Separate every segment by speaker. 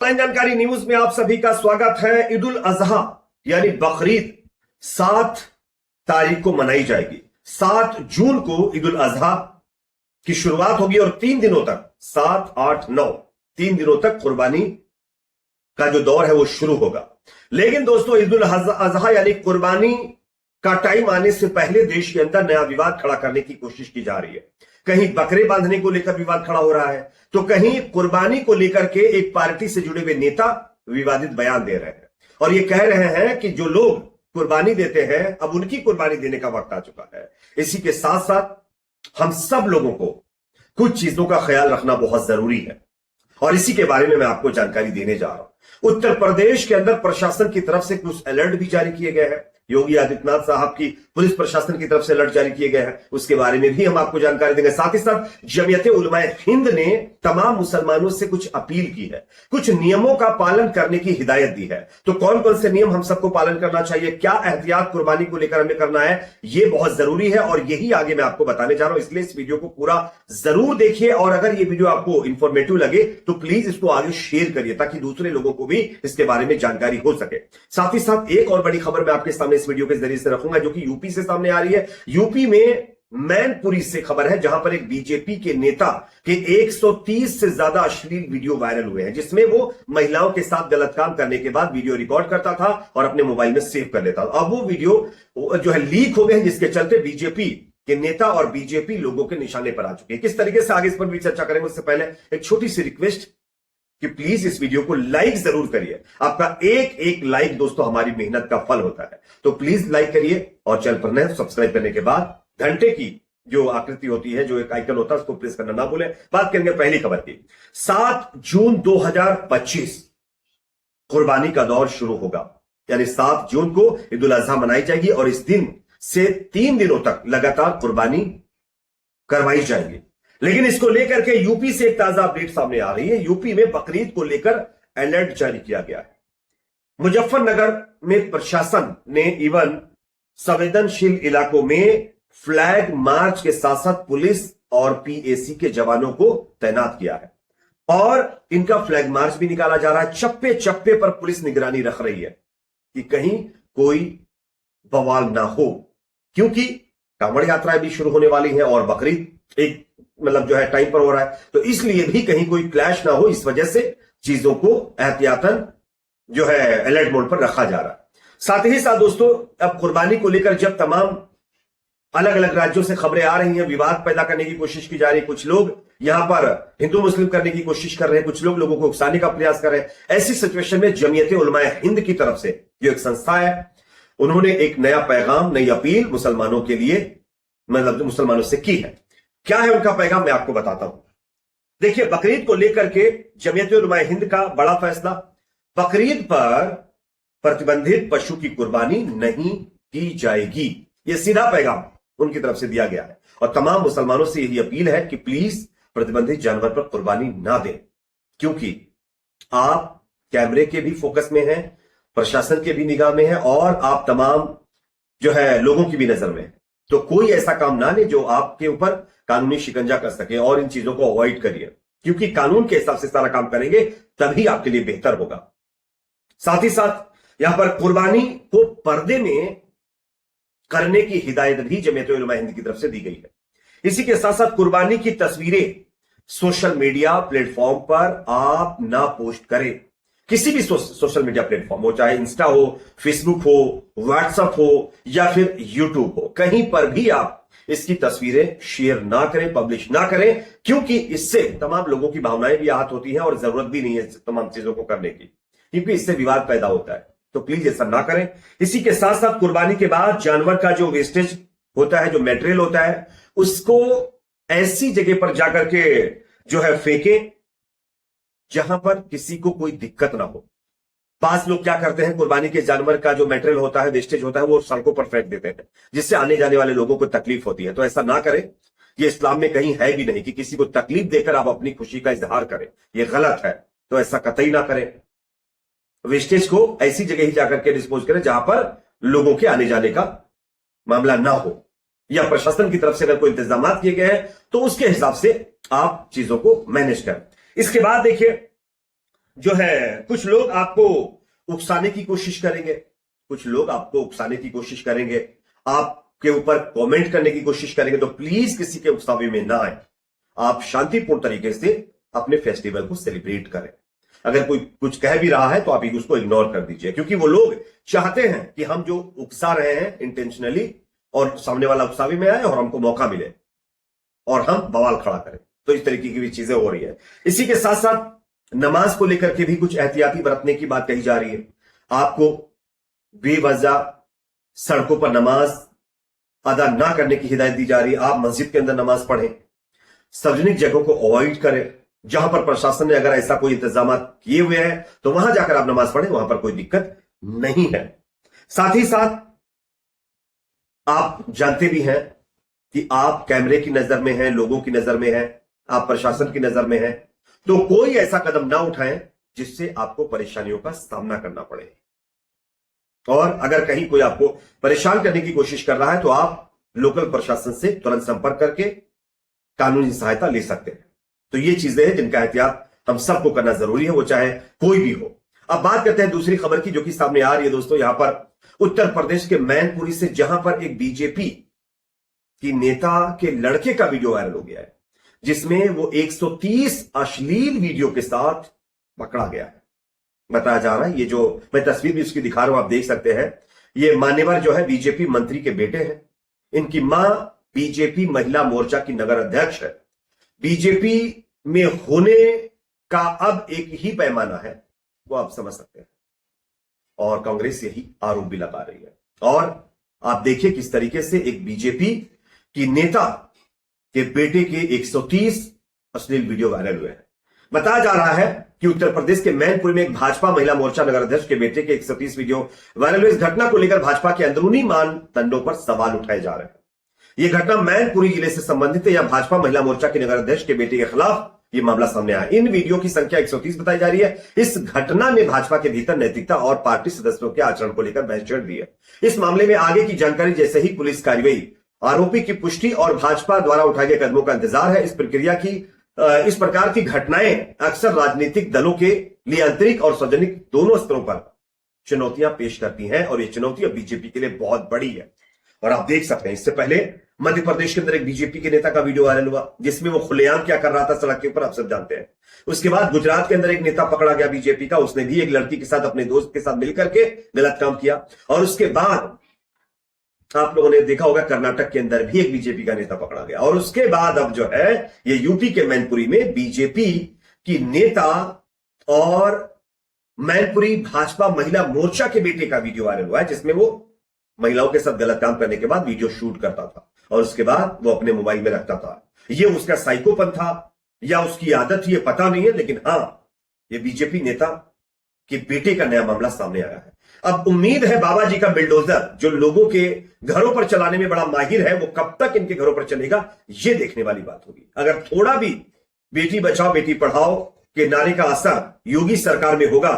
Speaker 1: Online जानकारी news में आप सभी का स्वागत है। ईद उल अजहा यानी बकरीद 7 तारीख को मनाई जाएगी। 7 जून को ईद उल अजहा की शुरुआत होगी और 3 दिनों तक 7, 8, 9 3 दिनों तक कुर्बानी का जो दौर है वो शुरू होगा। लेकिन दोस्तों, ईद उल अजहा यानी कुर्बानी का टाइम आने से पहले देश के अंदर नया विवाद खड़ा करने की कोशिश की जा रही है। कहीं बकरे बांधने को लेकर विवाद खड़ा हो रहा है, तो कहीं कुर्बानी को लेकर के एक पार्टी से जुड़े हुए नेता विवादित बयान दे रहे हैं और ये कह रहे हैं कि जो लोग कुर्बानी देते हैं अब उनकी कुर्बानी देने का वक्त आ चुका है। इसी के साथ साथ हम सब लोगों को कुछ चीजों का ख्याल रखना बहुत जरूरी है और इसी के बारे में मैं आपको जानकारी देने जा रहा हूं। उत्तर प्रदेश के अंदर प्रशासन की तरफ से कुछ अलर्ट भी जारी किए गए हैं। योगी आदित्यनाथ साहब की पुलिस प्रशासन की तरफ से अलर्ट जारी किए गए हैं, उसके बारे में भी हम आपको जानकारी देंगे। साथ ही साथ जमीयते उलमाए हिंद ने तमाम मुसलमानों से कुछ अपील की है, कुछ नियमों का पालन करने की हिदायत दी है। तो कौन कौन से नियम हम सबको पालन करना चाहिए, क्या एहतियात कुर्बानी को लेकर हमें करना है, यह बहुत जरूरी है और यही आगे मैं आपको बताने जा रहा हूं। इसलिए इस वीडियो को पूरा जरूर देखिए और अगर यह वीडियो आपको इंफॉर्मेटिव लगे तो प्लीज इसको आगे शेयर करिए ताकि दूसरे लोगों को भी इसके बारे में जानकारी हो सके। साथ ही साथ एक और बड़ी खबर मैं आपके सामने इस वीडियो के जरिए से रखूंगा जो कि यूपी से सामने आ रही है। यूपी में मैनपुरी से खबर है जहां पर एक बीजेपी के नेता के 130 से ज्यादा अश्लील वीडियो वायरल हुए हैं, जिसमें वो महिलाओं के साथ गलत काम करने के बाद वीडियो रिकॉर्ड करता था और अपने मोबाइल में सेव कर लेता था। अब वो वीडियो जो है लीक हो गए हैं, जिसके चलते बीजेपी के नेता और बीजेपी लोगों के निशाने पर आ चुके हैं। किस तरीके से आगे इस पर भी चर्चा करेंगे, उससे पहले एक छोटी सी रिक्वेस्ट कि प्लीज इस वीडियो को लाइक जरूर करिए। आपका एक एक लाइक दोस्तों हमारी मेहनत का फल होता है, तो प्लीज लाइक करिए और चैनल पर नए सब्सक्राइब करने के बाद घंटे की जो आकृति होती है, जो एक आइकन होता है, उसको प्रेस करना ना भूलें। बात करेंगे पहली खबर की। 7 जून 2025 कुर्बानी का दौर शुरू होगा, यानी 7 जून को ईद उल अजहा मनाई जाएगी और इस दिन से 3 दिनों तक लगातार कुर्बानी करवाई जाएगी। लेकिन इसको लेकर के यूपी से एक ताजा अपडेट सामने आ रही है। यूपी में बकरीद को लेकर अलर्ट जारी किया गया है। मुजफ्फरनगर में प्रशासन ने इवन संवेदनशील इलाकों में फ्लैग मार्च के साथ साथ पुलिस और पीएसी के जवानों को तैनात किया है और इनका फ्लैग मार्च भी निकाला जा रहा है। चप्पे चप्पे पर पुलिस निगरानी रख रही है कि कहीं कोई बवाल ना हो, क्योंकि कांवड़ यात्राएं भी शुरू होने वाली है और बकरीद एक जो है टाइम पर हो रहा है, तो इसलिए भी कहीं कोई क्लैश ना हो, इस वजह से चीजों को एहतियातन जो है अलर्ट मोड पर रखा जा रहा है। साथ ही साथ दोस्तों, अब कुर्बानी को लेकर जब तमाम अलग अलग राज्यों से खबरें आ रही हैं, विवाद पैदा करने की कोशिश की जा रही है, कुछ लोग यहां पर हिंदू मुस्लिम करने की कोशिश कर रहे हैं, कुछ लोग लोगों को उकसाने का प्रयास कर रहे हैं। ऐसी सिचुएशन में जमीयते उलमाए हिंद की तरफ से जो एक संस्था है, उन्होंने एक नया पैगाम, नई अपील मुसलमानों के लिए मुसलमानों से की है। क्या है उनका पैगाम, मैं आपको बताता हूं। देखिए, बकरीद को लेकर के जमीयत उलमाए हिंद का बड़ा फैसला, बकरीद पर प्रतिबंधित पशु की कुर्बानी नहीं की जाएगी। यह सीधा पैगाम उनकी तरफ से दिया गया है और तमाम मुसलमानों से यही अपील है कि प्लीज प्रतिबंधित जानवर पर कुर्बानी ना दें, क्योंकि आप कैमरे के भी फोकस में हैं, प्रशासन के भी निगाह में है और आप तमाम जो है लोगों की भी नजर में है। तो कोई ऐसा काम ना ले जो आपके ऊपर कानूनी शिकंजा कर सके और इन चीजों को अवॉइड करिए, क्योंकि कानून के हिसाब से सारा काम करेंगे तभी आपके लिए बेहतर होगा। साथ ही साथ यहां पर कुर्बानी को पर्दे में करने की हिदायत भी जमीयत उलमाए हिंद की तरफ से दी गई है। इसी के साथ साथ कुर्बानी की तस्वीरें सोशल मीडिया प्लेटफॉर्म पर आप ना पोस्ट करें। किसी भी सोशल मीडिया प्लेटफॉर्म हो, चाहे इंस्टा हो, फेसबुक हो, व्हाट्सएप हो या फिर यूट्यूब हो, कहीं पर भी आप इसकी तस्वीरें शेयर ना करें, पब्लिश ना करें, क्योंकि इससे तमाम लोगों की भावनाएं भी आहत होती हैं और जरूरत भी नहीं है तमाम चीजों को करने की, क्योंकि इससे विवाद पैदा होता है। तो प्लीज ऐसा ना करें। इसी के साथ साथ कुर्बानी के बाद जानवर का जो वेस्टेज होता है, जो मटेरियल होता है, उसको ऐसी जगह पर जाकर के जो है फेंकें जहां पर किसी को कोई दिक्कत ना हो। पांच लोग क्या करते हैं, कुर्बानी के जानवर का जो मटेरियल होता है, वेस्टेज होता है, वो सड़कों पर फेंक देते हैं, जिससे आने जाने वाले लोगों को तकलीफ होती है। तो ऐसा ना करें, ये इस्लाम में कहीं है भी नहीं कि किसी को तकलीफ देकर आप अपनी खुशी का इजहार करें, ये गलत है। तो ऐसा कतई ना करें। वेस्टेज को ऐसी जगह ही जाकर के डिस्पोज करें जहां पर लोगों के आने जाने का मामला ना हो, या प्रशासन की तरफ से अगर कोई इंतजाम किए गए हैं तो उसके हिसाब से आप चीजों को मैनेज करें। इसके बाद देखिए, जो है कुछ लोग आपको उकसाने की कोशिश करेंगे, कुछ लोग आपको उकसाने की कोशिश करेंगे, आपके ऊपर कमेंट करने की कोशिश करेंगे, तो प्लीज किसी के उकसावे में ना आए। आप शांतिपूर्ण तरीके से अपने फेस्टिवल को सेलिब्रेट करें। अगर कोई कुछ कह भी रहा है तो आप उसको इग्नोर कर दीजिए, क्योंकि वो लोग चाहते हैं कि हम जो उकसा रहे हैं इंटेंशनली, और सामने वाला उकसावे में आए और हमको मौका मिले और हम बवाल खड़ा करें। तो इस तरीके की भी चीजें हो रही है। इसी के साथ साथ नमाज को लेकर के भी कुछ एहतियाती बरतने की बात कही जा रही है। आपको बेवजह सड़कों पर नमाज अदा ना करने की हिदायत दी जा रही है। आप मस्जिद के अंदर नमाज पढ़ें, सार्वजनिक जगहों को अवॉइड करें। जहां पर प्रशासन ने अगर ऐसा कोई इंतजाम किए हुए हैं तो वहां जाकर आप नमाज पढ़ें, वहां पर कोई दिक्कत नहीं है। साथ ही साथ आप जानते भी हैं कि आप कैमरे की नजर में हैं, लोगों की नजर में हैं, आप प्रशासन की नजर में हैं, तो कोई ऐसा कदम ना उठाएं जिससे आपको परेशानियों का सामना करना पड़े। और अगर कहीं कोई आपको परेशान करने की कोशिश कर रहा है तो आप लोकल प्रशासन से तुरंत संपर्क करके कानूनी सहायता ले सकते हैं। तो ये चीजें हैं जिनका एहतियात हम सबको करना जरूरी है, वो चाहे कोई भी हो। अब बात करते हैं दूसरी खबर की, जो कि सामने आ रही है दोस्तों। यहां पर उत्तर प्रदेश के मैनपुरी से, जहां पर एक बीजेपी की नेता के लड़के का वीडियो वायरल हो गया है, जिसमें वो 130 अश्लील वीडियो के साथ पकड़ा गया है। बताया जा रहा है, ये जो मैं तस्वीर भी उसकी दिखा रहा हूं, आप देख सकते हैं, ये मान्यवर जो है बीजेपी मंत्री के बेटे हैं। इनकी मां बीजेपी महिला मोर्चा की नगर अध्यक्ष है। बीजेपी में होने का अब एक ही पैमाना है, वो आप समझ सकते हैं, और कांग्रेस यही आरोप भी लगा रही है। और आप देखिए किस तरीके से एक बीजेपी की नेता के बेटे के 130 अश्लील वीडियो वायरल हुए हैं। बताया जा रहा है कि उत्तर प्रदेश के मैनपुरी में एक भाजपा महिला मोर्चा नगर अध्यक्ष के बेटे के 130 वीडियो वायरल हुए। इस घटना को लेकर भाजपा के अंदरूनी मानदंडों पर सवाल उठाए जा रहे हैं। यह घटना मैनपुरी जिले से संबंधित है, या भाजपा महिला मोर्चा के नगर अध्यक्ष के बेटे के खिलाफ यह मामला सामने आया। इन वीडियो की संख्या 130 बताई जा रही है। इस घटना में भाजपा के भीतर नैतिकता और पार्टी सदस्यों के आचरण को लेकर बहस छिड़ रही है। इस मामले में आगे की जानकारी जैसे ही पुलिस कार्रवाई, आरोपी की पुष्टि और भाजपा द्वारा उठाए गए कदमों का इंतजार है। इस प्रकार की घटनाएं अक्सर राजनीतिक दलों के लिए आंतरिक और सार्वजनिक दोनों स्तरों पर चुनौतियां पेश करती हैं, और ये चुनौतियां बीजेपी के लिए बहुत बड़ी है। और आप देख सकते हैं, इससे पहले मध्य प्रदेश के अंदर एक बीजेपी के नेता का वीडियो वायरल हुआ, जिसमें वो खुलेआम क्या कर रहा था सड़क के ऊपर, आप सब जानते हैं। उसके बाद गुजरात के अंदर एक नेता पकड़ा गया बीजेपी का, उसने भी एक लड़की के साथ, अपने दोस्त के साथ मिलकर के गलत काम किया। और उसके बाद आप लोगों ने देखा होगा कर्नाटक के अंदर भी एक बीजेपी का नेता पकड़ा गया। और उसके बाद अब जो है ये यूपी के मैनपुरी में बीजेपी की नेता और मैनपुरी भाजपा महिला मोर्चा के बेटे का वीडियो वायरल हुआ है, जिसमें वो महिलाओं के साथ गलत काम करने के बाद वीडियो शूट करता था और उसके बाद वो अपने मोबाइल में रखता था। ये उसका साइकोपन था या उसकी आदत थी, ये पता नहीं है, लेकिन हां, ये बीजेपी नेता के बेटे का नया मामला सामने आया है। अब उम्मीद है बाबा जी का बिल्डोजर जो लोगों के घरों पर चलाने में बड़ा माहिर है, वो कब तक इनके घरों पर चलेगा, ये देखने वाली बात होगी। अगर थोड़ा भी बेटी बचाओ बेटी पढ़ाओ के नारे का असर योगी सरकार में होगा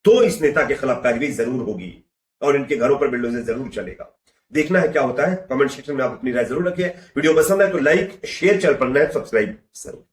Speaker 1: तो इस नेता के खिलाफ कार्रवाई जरूर होगी और इनके घरों पर बिल्डोजर जरूर चलेगा। देखना है क्या होता है। कमेंट सेक्शन में आप अपनी राय जरूर रखिए। वीडियो पसंद है तो लाइक, शेयर, चैनल पर नए सब्सक्राइब जरूर।